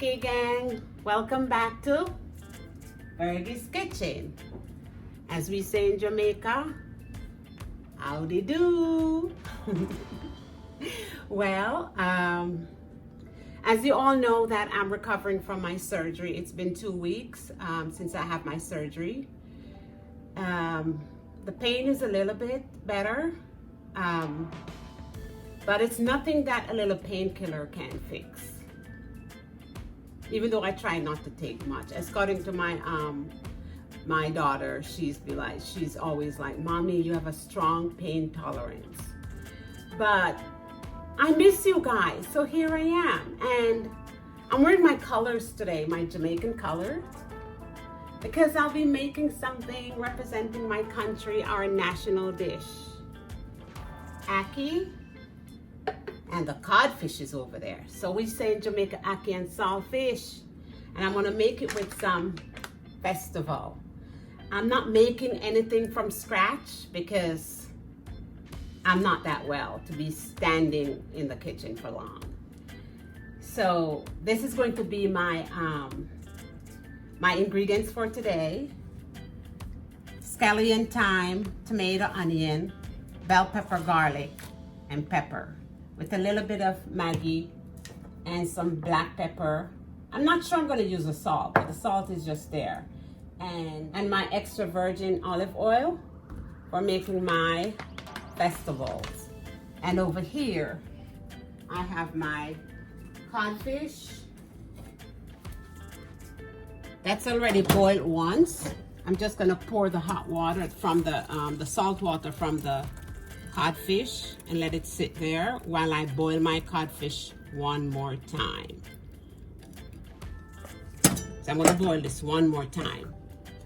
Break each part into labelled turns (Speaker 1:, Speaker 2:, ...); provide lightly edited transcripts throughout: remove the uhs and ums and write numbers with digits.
Speaker 1: Okay, gang, welcome back to Fergie's Kitchen. As we say in Jamaica, howdy do. Well, as you all know that I'm recovering from my surgery. It's been 2 weeks since I have my surgery. The pain is a little bit better, but it's nothing that a little painkiller can fix. Even though I try not to take much. According to my daughter, she's always like, "Mommy, you have a strong pain tolerance." But I miss you guys, so here I am. And I'm wearing my colors today, my Jamaican color, because I'll be making something representing my country, our national dish. Ackee, and the codfish is over there. So we say in Jamaica, Ackee N Saltfish. And I'm gonna make it with some festival. I'm not making anything from scratch because I'm not that well to be standing in the kitchen for long. So this is going to be my my ingredients for today: scallion, thyme, tomato, onion, bell pepper, garlic, and pepper, with a little bit of Maggi and some black pepper. I'm not sure I'm going to use the salt, but the salt is just there. And my extra virgin olive oil for making my festivals. And over here, I have my codfish. That's already boiled once. I'm just going to pour the hot water from the salt water from the codfish and let it sit there while I boil my codfish one more time. So I'm going to boil this one more time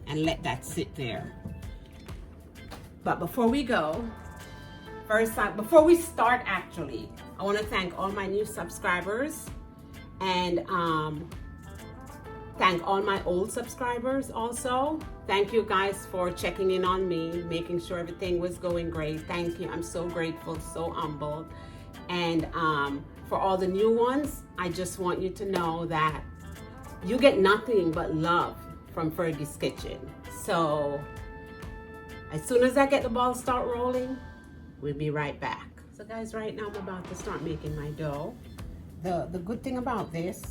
Speaker 1: and let that sit there. But before we go, before we start actually, I want to thank all my new subscribers and thank all my old subscribers also. Thank you guys for checking in on me, making sure everything was going great. Thank you. I'm so grateful, so humbled. And for all the new ones, I just want you to know that you get nothing but love from Fergie's Kitchen. So as soon as I get the ball start rolling, we'll be right back. So guys, right now I'm about to start making my dough. The good thing about this,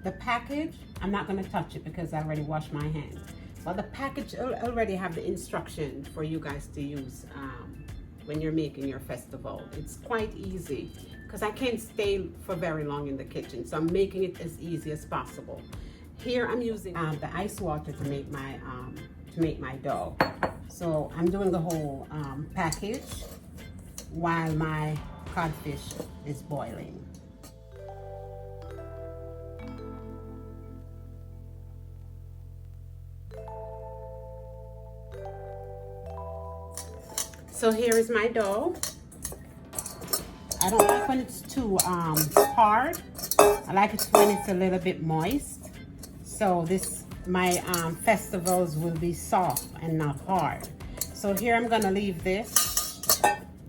Speaker 1: the package, I'm not going to touch it because I already washed my hands. But the package already have the instruction for you guys to use when you're making your festival. It's quite easy because I can't stay for very long in the kitchen. So I'm making it as easy as possible. Here I'm using the ice water to make my dough. So I'm doing the whole package while my codfish is boiling. So here is my dough. I don't like when it's too hard. I like it when it's a little bit moist. So my festivals will be soft and not hard. So here I'm gonna leave this.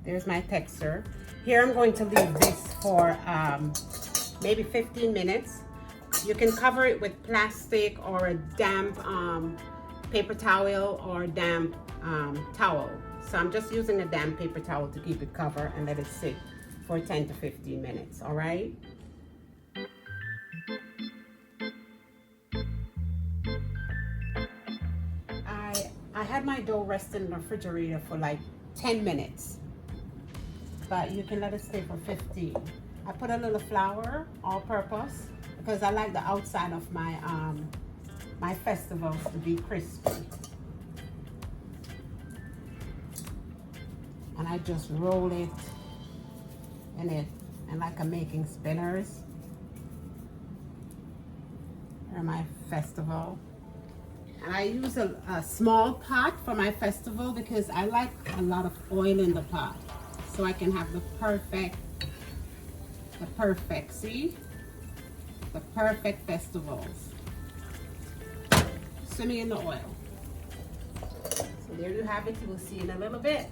Speaker 1: There's my texture. Here I'm going to leave this for maybe 15 minutes. You can cover it with plastic or a damp paper towel or damp towel. So I'm just using a damp paper towel to keep it covered and let it sit for 10 to 15 minutes, all right? I had my dough rest in the refrigerator for like 10 minutes, but you can let it stay for 15. I put a little flour, all purpose, because I like the outside of my my festivals to be crispy. And I just roll it in it, and like I'm making spinners for my festival. And I use a small pot for my festival because I like a lot of oil in the pot, so I can have the perfect festivals swimming in the oil. So there you have it. You will see in a little bit.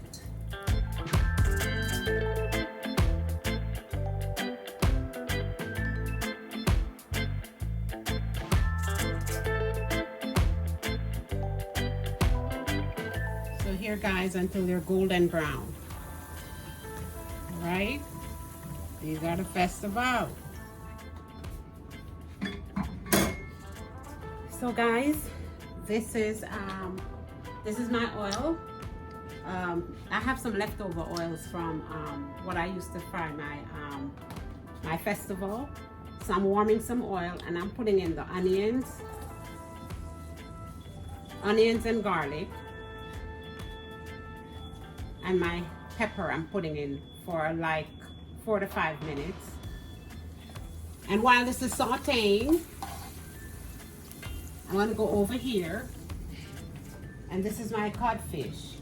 Speaker 1: here, guys, until they're golden brown. All right? These are the festival. So guys, this is my oil. I have some leftover oils from what I used to fry my festival. So I'm warming some oil and I'm putting in the onions and garlic, and my pepper I'm putting in for like 4 to 5 minutes. And while this is sauteing, I'm going to go over here, and this is my codfish.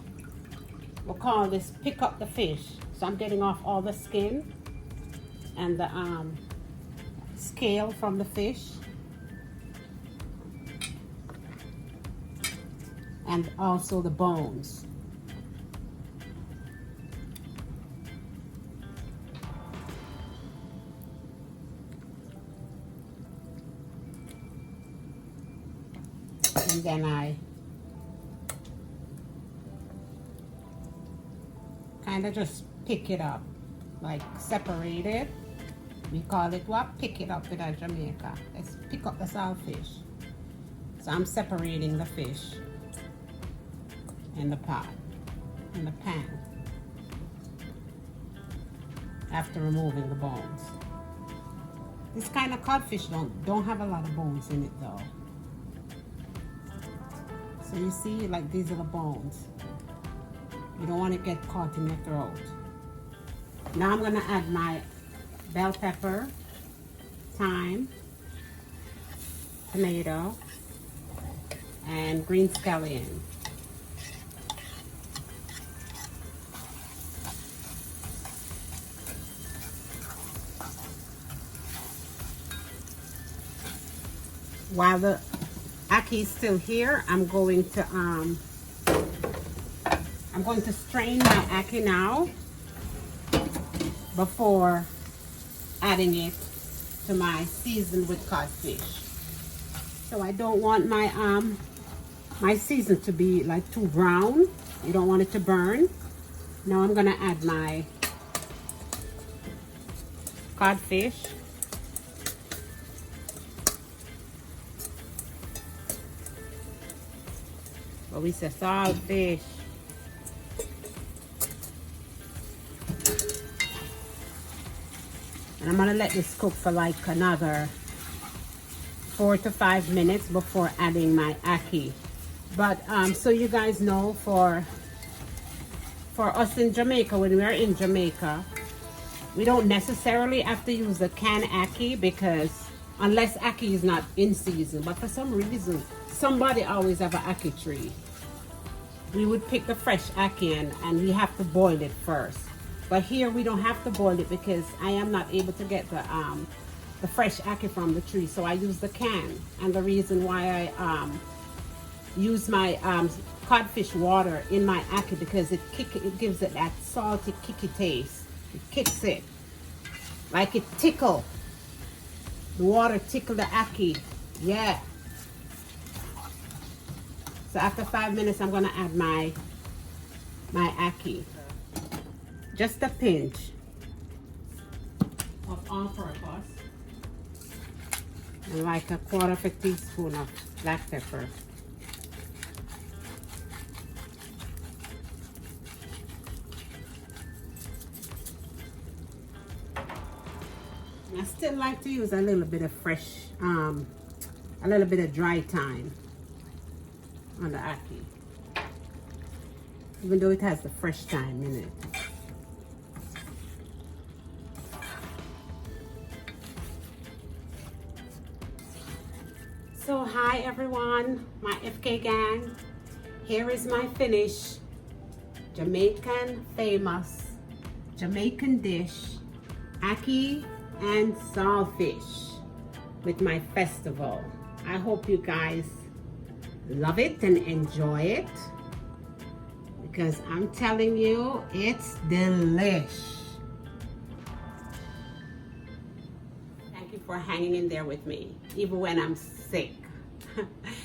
Speaker 1: We'll call this pick up the fish. So I'm getting off all the skin and the scale from the fish, and also the bones. And then I kind of just pick it up, like separate it. We call it what? Pick it up in Jamaica. Let's pick up the saltfish. So I'm separating the fish in the pot, in the pan, after removing the bones. This kind of codfish don't have a lot of bones in it though. So you see, like, these are the bones. You don't want to get caught in your throat. Now I'm gonna add my bell pepper, thyme, tomato, and green scallion. While the ackee is still here, I'm going to strain my ackee now before adding it to my season with codfish. So I don't want my my season to be like too brown. You don't want it to burn. Now I'm gonna add my codfish. But we say saltfish. And I'm gonna let this cook for like another 4 to 5 minutes before adding my ackee. But so you guys know, for us in Jamaica, when we're in Jamaica, we don't necessarily have to use the canned ackee, because unless ackee is not in season. But for some reason, somebody always have an ackee tree. We would pick the fresh ackee and we have to boil it first. But here we don't have to boil it because I am not able to get the fresh ackee from the tree, so I use the can. And the reason why I use my codfish water in my ackee, because it gives it that salty, kicky taste. It kicks it, like it tickle. The water tickle the ackee, yeah. So after 5 minutes, I'm gonna add my ackee. Just a pinch of all-purpose, and like a 1/4 teaspoon of black pepper. I still like to use a little bit of fresh, a little bit of dry thyme on the ackee, even though it has the fresh thyme in it. So hi everyone, my FK gang. Here is my finished Jamaican famous Jamaican dish, Ackee N Saltfish, with my festival. I hope you guys love it and enjoy it, because I'm telling you, it's delish. Thank you for hanging in there with me, even when I'm sick.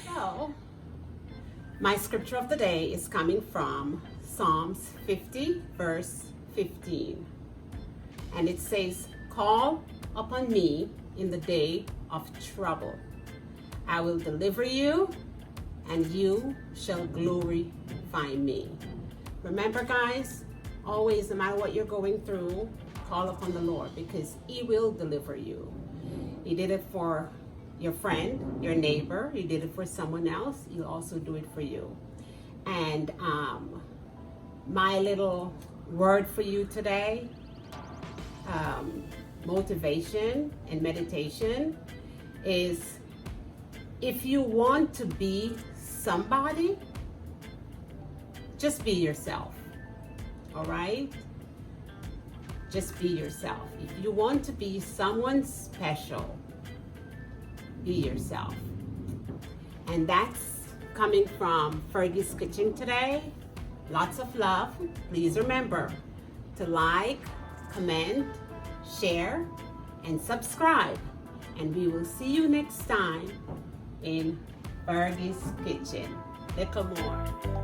Speaker 1: So, My scripture of the day is coming from Psalms 50, verse 15. And it says, "Call upon me in the day of trouble. I will deliver you, and you shall glorify me." Remember, guys, always, no matter what you're going through, call upon the Lord, because He will deliver you. He did it for your friend, your neighbor. He did it for someone else. He'll also do it for you. And my little word for you today, motivation and meditation, is if you want to be somebody, just be yourself. All right? Just be yourself. If you want to be someone special, be yourself. And that's coming from Fergie's Kitchen today. Lots of love. Please remember to like, comment, share, and subscribe. And we will see you next time in Fergie's Kitchen. Little more.